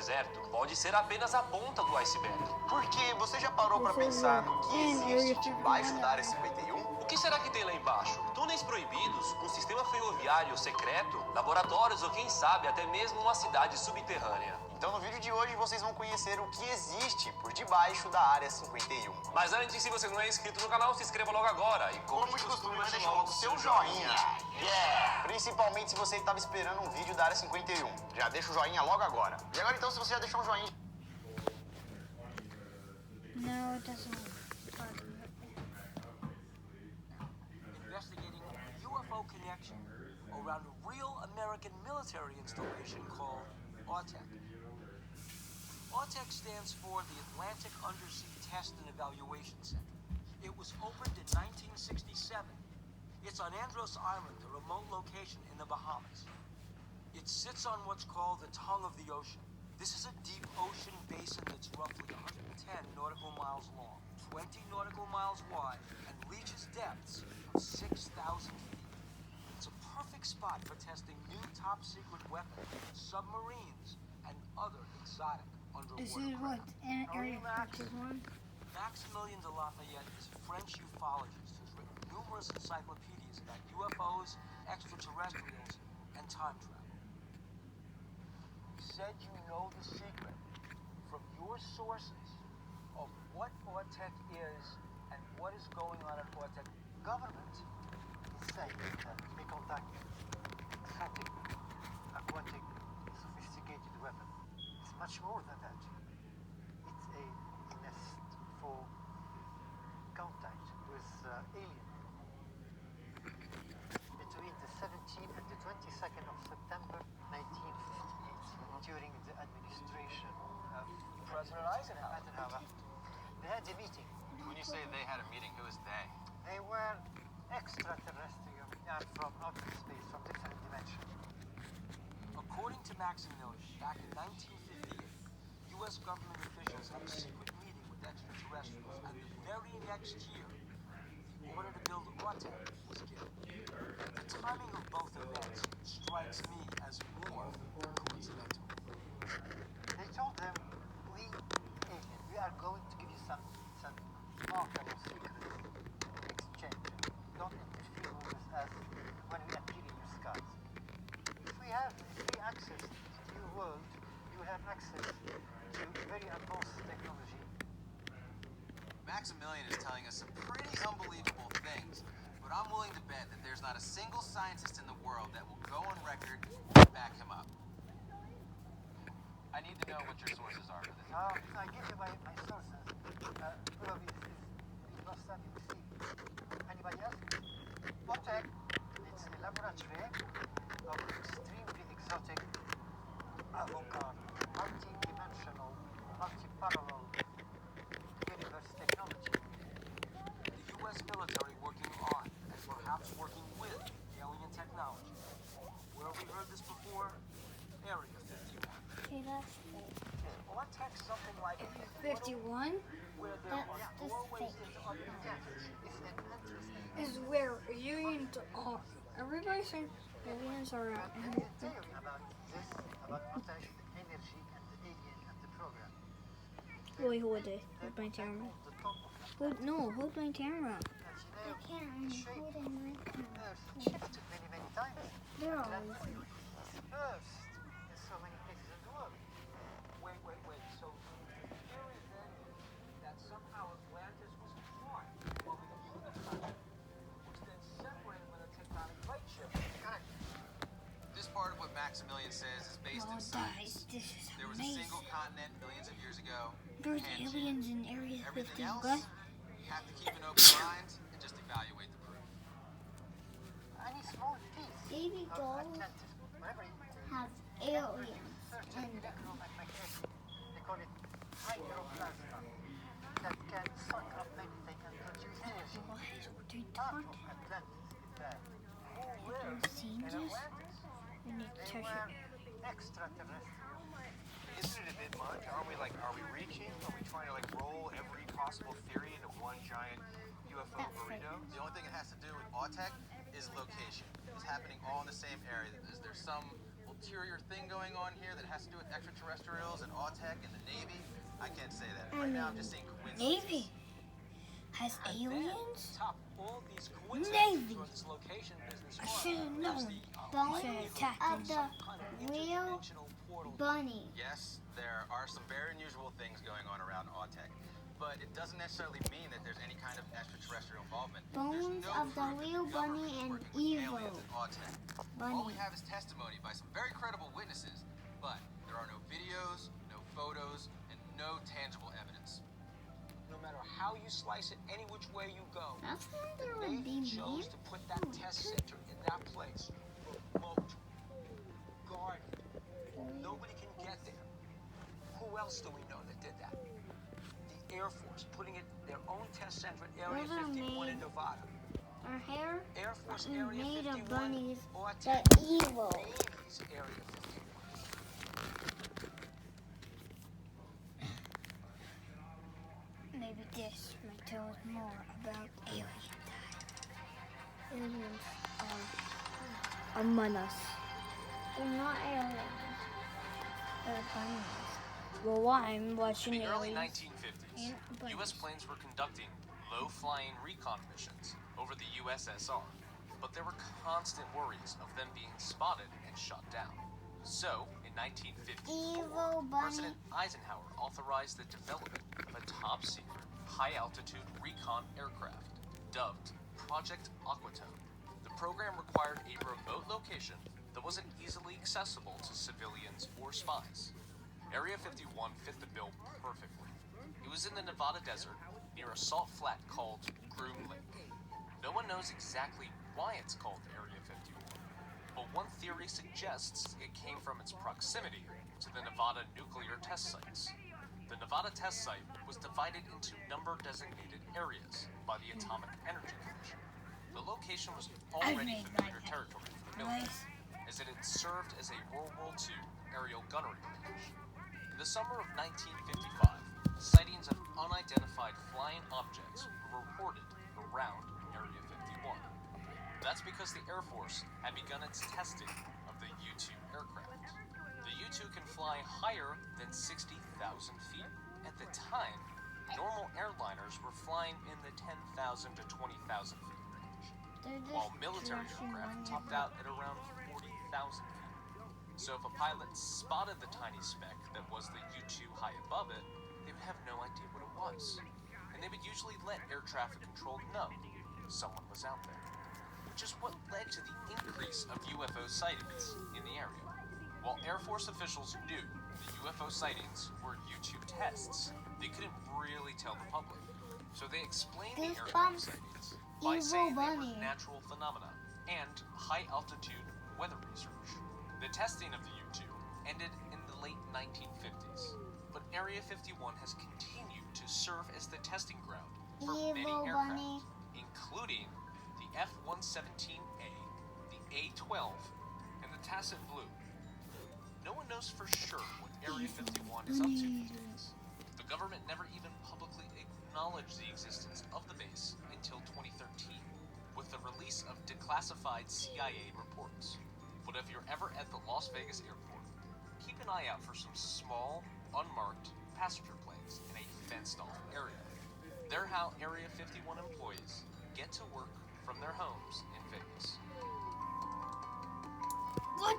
deserto pode ser apenas a ponta do iceberg. Porque você já parou pra pensar no que existe debaixo da área 51? O que será que tem lá embaixo? Túneis proibidos, um sistema ferroviário secreto, laboratórios ou quem sabe até mesmo uma cidade subterrânea. Então no vídeo de hoje vocês vão conhecer o que existe por debaixo da área 51. Mas antes, se você não é inscrito no canal, se inscreva logo agora. E como de costume, deixa logo o seu joinha. Yeah! Principalmente se você estava esperando um vídeo da área 51. Já deixa o joinha logo agora. E agora então, se você já deixou um joinha... No, it doesn't. Investigating a UFO connection around a real American military installation called AUTEC. AUTEC stands for the Atlantic Undersea Test and Evaluation Center. It was opened in 1967. It's on Andros Island, a remote location in the Bahamas. It sits on what's called the tongue of the ocean. This is a deep ocean basin that's roughly 110 nautical miles long, 20 nautical miles wide, and reaches depths of 6,000 feet. It's a perfect spot for testing new top-secret weapons, submarines, and other exotic underwater This is what an Area 51. Maximilien de Lafayette is a French ufologist who's written numerous encyclopedias about UFOs, extraterrestrials, and time travel. He said you know the secret from your sources of what AUTEC is and what is going on at AUTEC. Government is saying that they contact exotic, aquatic, sophisticated weapon. It's much more than that. It's a nest for contact with alien. Between the 17th and the 22nd of September 1958, during the administration of President Eisenhower. they had a meeting. When you say they had a meeting, who is they? They were extraterrestrial and from outer space, from different dimensions. According to Maximilian, back in 1958, U.S. government officials had a secret meeting with extraterrestrials, and the very next year, the order to build AUTEC was given. The timing of both events strikes me as more coincidental. They told them, we are going to give you some remarkable secret exchange. Don't interfere with us when we appear in your skies. If we have free access to your world, you have access to very advanced technology. Maximilian is telling us some pretty unbelievable things, but I'm willing to bet that there's not a single scientist in the world that will go on record and back him up. I need to know what your sources are for this. I give you my sources. Probably it must have you received. Anybody else? AUTEC, it's a laboratory of extremely exotic, avant-garde, multi-dimensional, multi-parallel universe technology. The U.S. military working on, and perhaps working with, alien technology. Where have we heard this before? Area 51. Okay, that's AUTEC something like 51. where there are That's doorways fake. into other dimensions. It's an interesting This is where aliens are. Everybody thinks aliens are out. theory about this, about potential energy and the alien and the program. Wait, hold it. Hold my camera. The top of Hold my camera. as you know, can't. I'm holding my camera. Earth shifted many times. They're always. Earth in so many places in the world. Wait. So the theory then is that somehow Atlantis was formed while the universe was then separated when a tectonic plate shifted. Correct. This part of what Maximilian says is based in Oh, science. guys, this is There was a amazing. single continent millions of years ago. There's and aliens in Area everything 51. else, you have to keep an open mind and just evaluate the proof. Any small piece Baby of dolls Atlantis, whatever it have aliens. certain electromagnetic, they call it hydroplasma, that can suck up anything and produce energy. Guys, what they Part taught. of Atlantis is there. You've seen In this? Atlantis, We need to they touch were it. extraterrestrial. Isn't it a bit much? Are we reaching? Are we trying to roll every possible theory into one giant UFO That's burrito? The only thing it has to do with AUTEC is location. It's happening all in the same area. Is there some ulterior thing going on here that has to do with extraterrestrials? extraterrestrials and Autek and the Navy? I can't say that. Right now I'm just seeing coincidences. Navy has And then, aliens? top all these Navy. coincidences for this location business I far, should have there's known. the, Bones likelihood of of the some kind of real interdimensional portal. bunny. Yes, there are some very unusual things going on around Autek, but it doesn't necessarily mean that there's any kind of extraterrestrial involvement. Bones There's no of the proof that real the bunny government is and working with evil aliens in Autek. bunny. All we have is testimony by some very credible witnesses, but there are no videos, no photos, and no tangible evidence. No matter how you slice it, any which way you go, That's why the there would be Navy chose mean. to put that test center in that place. Remote. Guarded. Nobody can get there. Who else do we know that did that? The Air Force, putting it their own test center at Area Those are 51 in made- Nevada. Her hair Air Force is Area made 51, of bunnies. or The evil. Navy's Area 51. Maybe this might tell us more about aliens. Aliens are among us. They're not aliens. They're bunnies. Well, I'm watching In the early aliens. 1950s, and bunnies. U.S. planes were conducting low-flying recon missions over the USSR, but there were constant worries of them being spotted and shot down. So, in 1954, Evil bunny. President Eisenhower authorized the development of a top-secret, high-altitude recon aircraft, dubbed Project Aquatone. The program required a remote location that wasn't easily accessible to civilians or spies. Area 51 fit the bill perfectly. It was in the Nevada desert near a salt flat called Groom Lake. No one knows exactly why it's called Area 51, but one theory suggests it came from its proximity to the Nevada nuclear test sites. The Nevada test site was divided into number-designated areas by the Atomic Energy Commission. The location was already made familiar my territory for the military, as it had served as a World War II aerial gunnery range. In the summer of 1955, sightings of unidentified flying objects were reported around Area 51. That's because the Air Force had begun its testing of the U-2 aircraft. The U-2 can fly higher than 60,000 feet. At the time, normal airliners were flying in the 10,000 to 20,000 feet range, They're just while military crashing aircraft bunnies. topped out at around 40,000 feet. So if a pilot spotted the tiny speck that was the U-2 high above it, they would have no idea what it was. And they would usually let air traffic control know someone was out there. Which is what led to the increase of UFO sightings in the area. While Air Force officials knew the UFO sightings were U-2 tests, they couldn't really tell the public. So they explained the aircraft Goosebumps, sightings by evil saying they bunny. were natural phenomena and high-altitude weather research. The testing of the U-2 ended in the late 1950s, but Area 51 has continued to serve as the testing ground for many Evil aircraft, bunny. including the F-117A, the A-12, and the Tacit Blue. No one knows for sure what Area 51 is up to these days. The government never even publicly acknowledged the existence of the base until 2013, with the release of declassified CIA reports. But if you're ever at the Las Vegas airport, keep an eye out for some small, unmarked passenger planes in a fenced-off area. They're how Area 51 employees get to work from their homes in Vegas. What?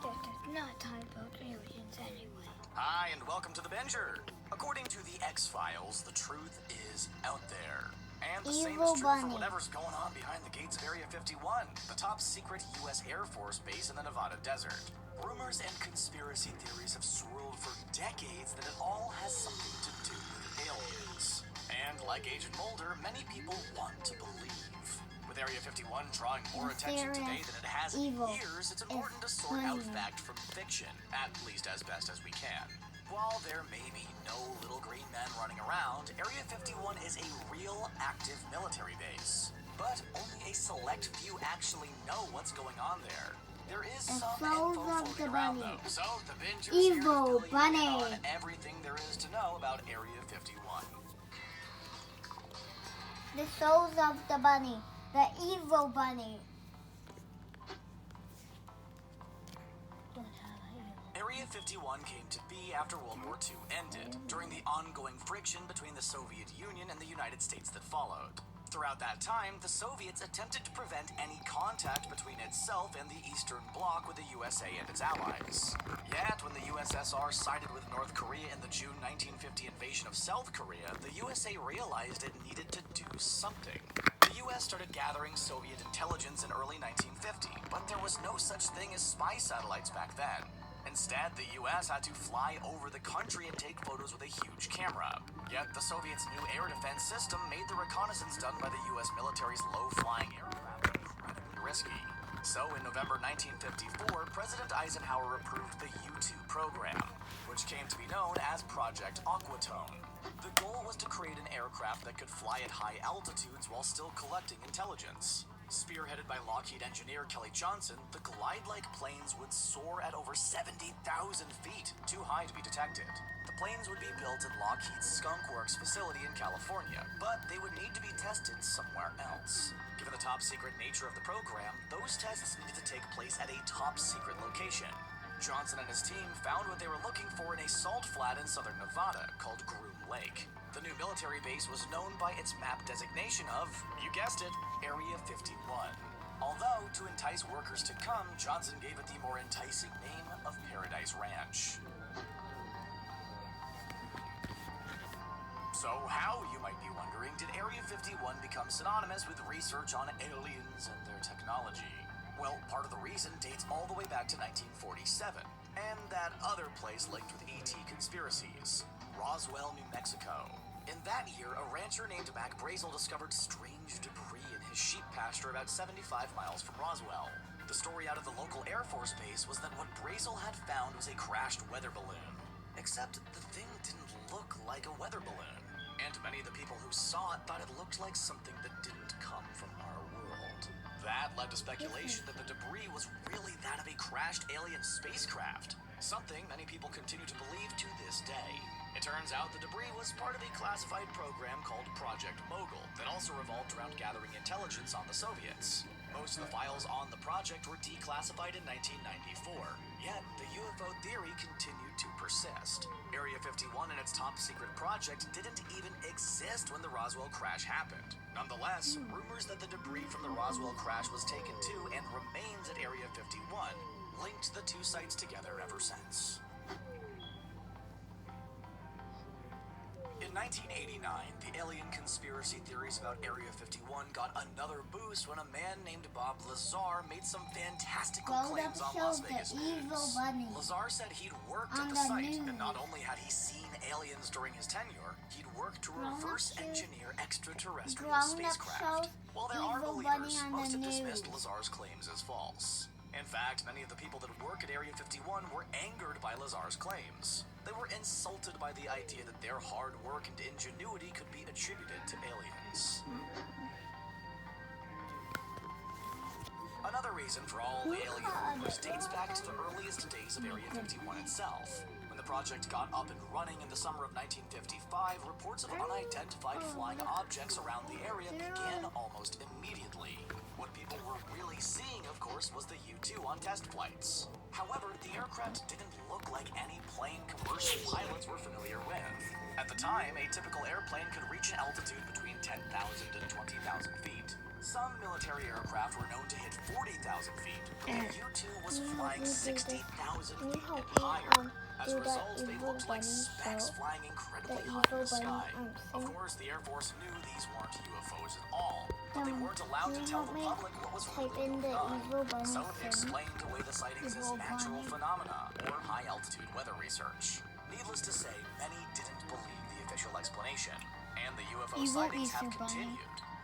That does not talk about aliens anyway. Hi, and welcome to The Benger. According to the X-Files, the truth is out there. And the same Evil is true bunny. for whatever's going on behind the gates of Area 51, the top secret U.S. Air Force base in the Nevada desert. Rumors and conspiracy theories have swirled for decades that it all has something to do with aliens. And like Agent Mulder, many people want to believe. With Area 51 drawing more attention today than it has in Evil years, it's is important to sort out bunny. fact from fiction, at least as best as we can. While there may be no little green men running around, Area 51 is a real active military base. But only a select few actually know what's going on there. There is The some souls info of floating the around bunny. though, so the Bingers here to Evil fill you in bunny. on everything there is to know about Area 51. The souls of the bunny. The evil bunny. Area 51 came to be after World War II ended, during the ongoing friction between the Soviet Union and the United States that followed. Throughout that time, the Soviets attempted to prevent any contact between itself and the Eastern Bloc with the USA and its allies. Yet, when the USSR sided with North Korea in the June 1950 invasion of South Korea, the USA realized it needed to do something. The US started gathering Soviet intelligence in early 1950, but there was no such thing as spy satellites back then. Instead, the US had to fly over the country and take photos with a huge camera. Yet, the Soviets' new air defense system made the reconnaissance done by the US military's low-flying aircraft incredibly risky. So, in November 1954, President Eisenhower approved the U-2 program, which came to be known as Project Aquatone. The goal was to create an aircraft that could fly at high altitudes while still collecting intelligence. Spearheaded by Lockheed engineer Kelly Johnson, the glide-like planes would soar at over 70,000 feet, too high to be detected. The planes would be built at Lockheed's Skunk Works facility in California, but they would need to be tested somewhere else. Given the top-secret nature of the program, those tests needed to take place at a top-secret location. Johnson and his team found what they were looking for in a salt flat in southern Nevada called Groom Lake. The new military base was known by its map designation of, you guessed it, Area 51. Although, to entice workers to come, Johnson gave it the more enticing name of Paradise Ranch. So how, you might be wondering, did Area 51 become synonymous with research on aliens and their technology? Well, part of the reason dates all the way back to 1947, and that other place linked with ET conspiracies, Roswell, New Mexico. In that year, a rancher named Mac Brazel discovered strange debris in his sheep pasture about 75 miles from Roswell. The story out of the local Air Force base was that what Brazel had found was a crashed weather balloon. Except the thing didn't look like a weather balloon, and many of the people who saw it thought it looked like something that didn't come from our world. That led to speculation that the debris was really that of a crashed alien spacecraft, something many people continue to believe to this day. It turns out the debris was part of a classified program called Project Mogul that also revolved around gathering intelligence on the Soviets. Most of the files on the project were declassified in 1994, yet the UFO theory continued to persist. Area 51 and its top-secret project didn't even exist when the Roswell crash happened. Nonetheless, rumors that the debris from the Roswell crash was taken to and remains at Area 51 linked the two sites together ever since. In 1989, the alien conspiracy theories about Area 51 got another boost when a man named Bob Lazar made some fantastical claims on Las Vegas news. Lazar said he'd worked at the site, and not only had he seen aliens during his tenure, he'd worked to reverse engineer extraterrestrial spacecraft. While there are believers, most have dismissed Lazar's claims as false. In fact, many of the people that work at Area 51 were angered by Lazar's claims. They were insulted by the idea that their hard work and ingenuity could be attributed to aliens. Another reason for all the alien rumors dates back to the earliest days of Area 51 itself. When the project got up and running in the summer of 1955, reports of unidentified flying objects around the area began almost immediately. What people were really seeing, of course, was the U-2 on test flights. However, the aircraft didn't look like any plane commercial pilots were familiar with. At the time, a typical airplane could reach an altitude between 10,000 and 20,000 feet. Some military aircraft were known to hit 40,000 feet, but the U-2 was flying 60,000 feet and higher. As a result, they looked like specks flying incredibly high in the sky. Of course, the Air Force knew these weren't UFOs at all, but they weren't allowed to tell the public what was really going on. So they explained away the sightings as natural phenomena or high-altitude weather research. Needless to say, many didn't believe the official explanation, and the UFO sightings have continued.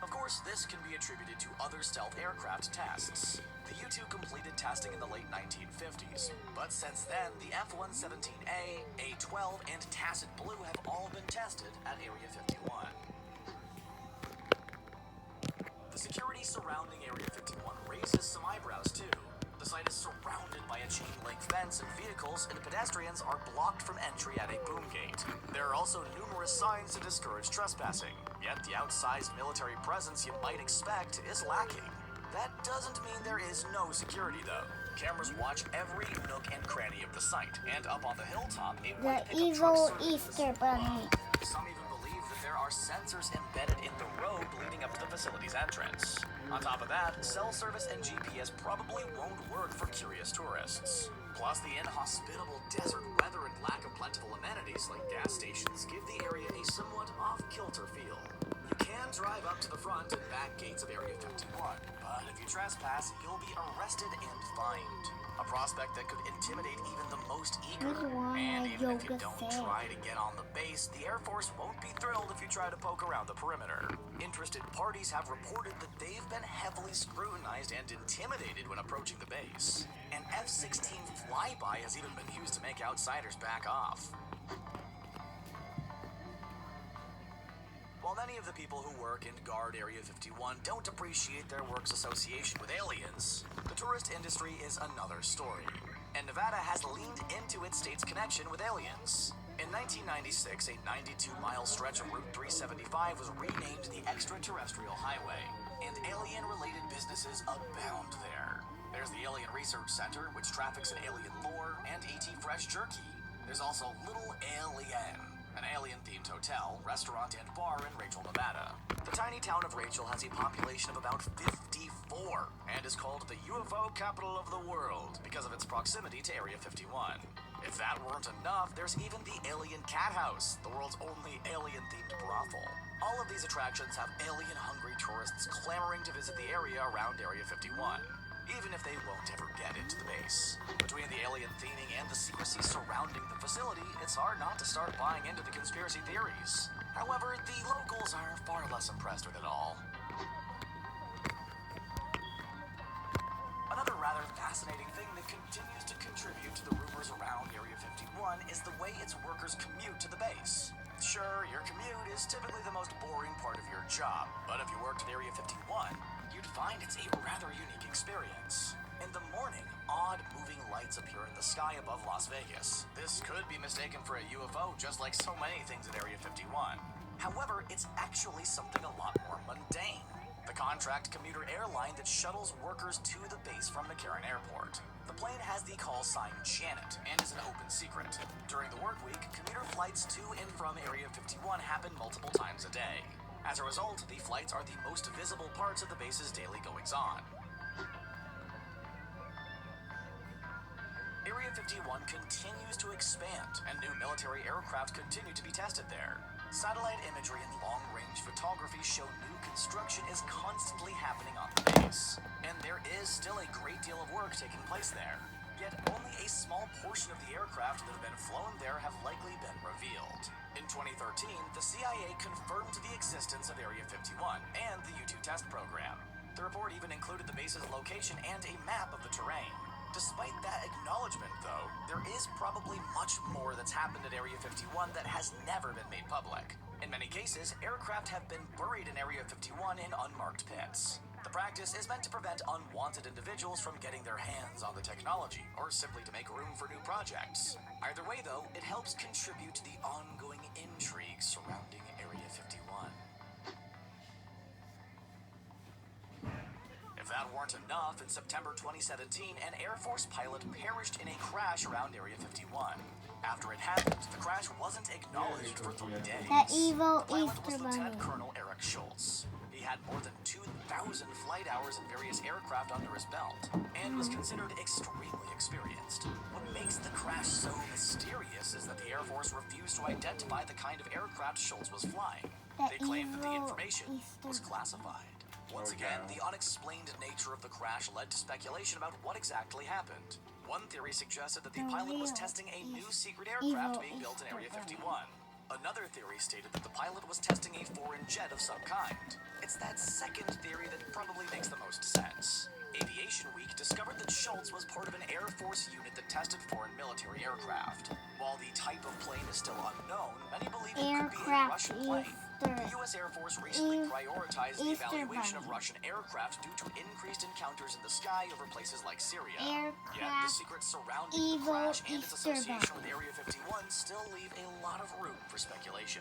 Of course, this can be attributed to other stealth aircraft tests. The U-2 completed testing in the late 1950s, but since then, the F-117A, A-12, and Tacit Blue have all been tested at Area 51. The security surrounding Area 51 raises some eyebrows, too. The site is surrounded by a chain-link fence, and vehicles and pedestrians are blocked from entry at a boom gate. There are also numerous signs to discourage trespassing, yet the outsized military presence you might expect is lacking. That doesn't mean there is no security, though. Cameras watch every nook and cranny of the site, and up on the hilltop, a The white pickup evil truck surfaces Easter Bunny. above. Some even believe that there are sensors embedded in the road leading up to the facility's entrance. On top of that, cell service and GPS probably won't work for curious tourists. Plus, the inhospitable desert weather and lack of plentiful amenities like gas stations give the area a somewhat off-kilter feel. You can drive up to the front and back gates of Area 51, but if you trespass, you'll be arrested and fined. A prospect that could intimidate even the most eager. And even if you don't try to get on the base, the Air Force won't be thrilled if you try to poke around the perimeter. Interested parties have reported that they've been heavily scrutinized and intimidated when approaching the base. An F-16 flyby has even been used to make outsiders back off. While many of the people who work and guard Area 51 don't appreciate their work's association with aliens, the tourist industry is another story. And Nevada has leaned into its state's connection with aliens. In 1996, a 92-mile stretch of Route 375 was renamed the Extraterrestrial Highway, and alien-related businesses abound there. There's the Alien Research Center, which traffics in alien lore and ET fresh jerky. There's also Little Alien, an alien-themed hotel, restaurant, and bar in Rachel, Nevada. The tiny town of Rachel has a population of about 54 and is called the UFO capital of the world because of its proximity to Area 51. If that weren't enough, there's even the Alien Cat House, the world's only alien-themed brothel. All of these attractions have alien-hungry tourists clamoring to visit the area around Area 51, even if they won't ever get into the base. Between the alien theming and the secrecy surrounding the facility, it's hard not to start buying into the conspiracy theories. However, the locals are far less impressed with it all. Another rather fascinating thing that continues to contribute to the rumors around Area 51 is the way its workers commute to the base. Sure, your commute is typically the most boring part of your job, but if you worked at Area 51, you'd find it's a rather unique experience. In the morning, odd moving lights appear in the sky above Las Vegas. This could be mistaken for a UFO, just like so many things at Area 51. However, it's actually something a lot more mundane. The contract commuter airline that shuttles workers to the base from McCarran Airport. The plane has the call sign Janet and is an open secret. During the work week, commuter flights to and from Area 51 happen multiple times a day. As a result, the flights are the most visible parts of the base's daily goings-on. Area 51 continues to expand, and new military aircraft continue to be tested there. Satellite imagery and long-range photography show new construction is constantly happening on the base, and there is still a great deal of work taking place there. Yet only a small portion of the aircraft that have been flown there have likely been revealed. In 2013, the CIA confirmed the existence of Area 51 and the U-2 test program. The report even included the base's location and a map of the terrain. Despite that acknowledgement, though, there is probably much more that's happened at Area 51 that has never been made public. In many cases, aircraft have been buried in Area 51 in unmarked pits. The practice is meant to prevent unwanted individuals from getting their hands on the technology, or simply to make room for new projects. Either way, though, it helps contribute to the ongoing intrigue surrounding Area 51. If that weren't enough, in September 2017, an Air Force pilot perished in a crash around Area 51. After it happened, the crash wasn't acknowledged for 3 days. The evil The pilot Easter was Lieutenant Bunny. Colonel Eric Schultz. He had more than 2,000 flight hours in various aircraft under his belt, and was considered extremely experienced. What makes the crash so mysterious is that the Air Force refused to identify the kind of aircraft Schultz was flying. They claimed that the information was classified. Once again, the unexplained nature of the crash led to speculation about what exactly happened. One theory suggested that the pilot was testing a new secret aircraft being built in Area 51. Another theory stated that the pilot was testing a foreign jet of some kind. It's that second theory that probably makes the most sense. Aviation Week discovered that Schultz was part of an Air Force unit that tested foreign military aircraft. While the type of plane is still unknown, many believe it could be a Russian plane. The U.S. Air Force recently prioritized the evaluation of Russian aircraft due to increased encounters in the sky over places like Syria. Yet the secrets surrounding the crash and its association with Area 51 still leave a lot of room for speculation.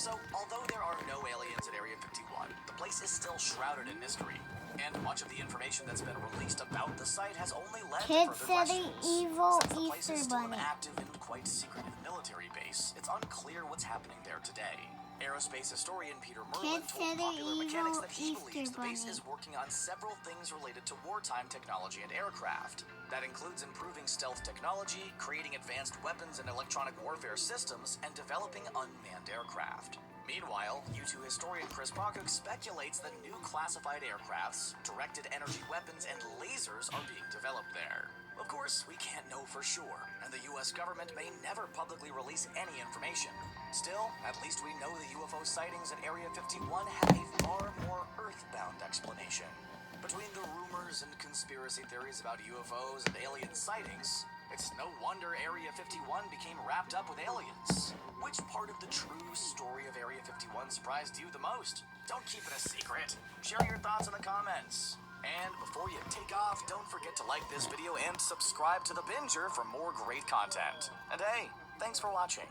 So, although there are no aliens at Area 51, the place is still shrouded in mystery. And much of the information that's been released about the site has only led Kids to further City questions. Evil Since the place Easter is still an Bunny. active and quite secretive military base, it's unclear what's happening there today. Aerospace historian Peter Merlin Kids told City Popular Mechanics Evil that he believes Easter the base Bunny. is working on several things related to wartime technology and aircraft. That includes improving stealth technology, creating advanced weapons and electronic warfare systems, and developing unmanned aircraft. Meanwhile, U2 historian Chris Bachuk speculates that new classified aircrafts, directed energy weapons, and lasers are being developed there. Of course, we can't know for sure, and the US government may never publicly release any information. Still, at least we know the UFO sightings at Area 51 have a far more earthbound explanation. Between the rumors and conspiracy theories about UFOs and alien sightings, it's no wonder Area 51 became wrapped up with aliens. Which part of the true story of Area 51 surprised you the most? Don't keep it a secret. Share your thoughts in the comments. And before you take off, don't forget to like this video and subscribe to The Binger for more great content. And hey, thanks for watching.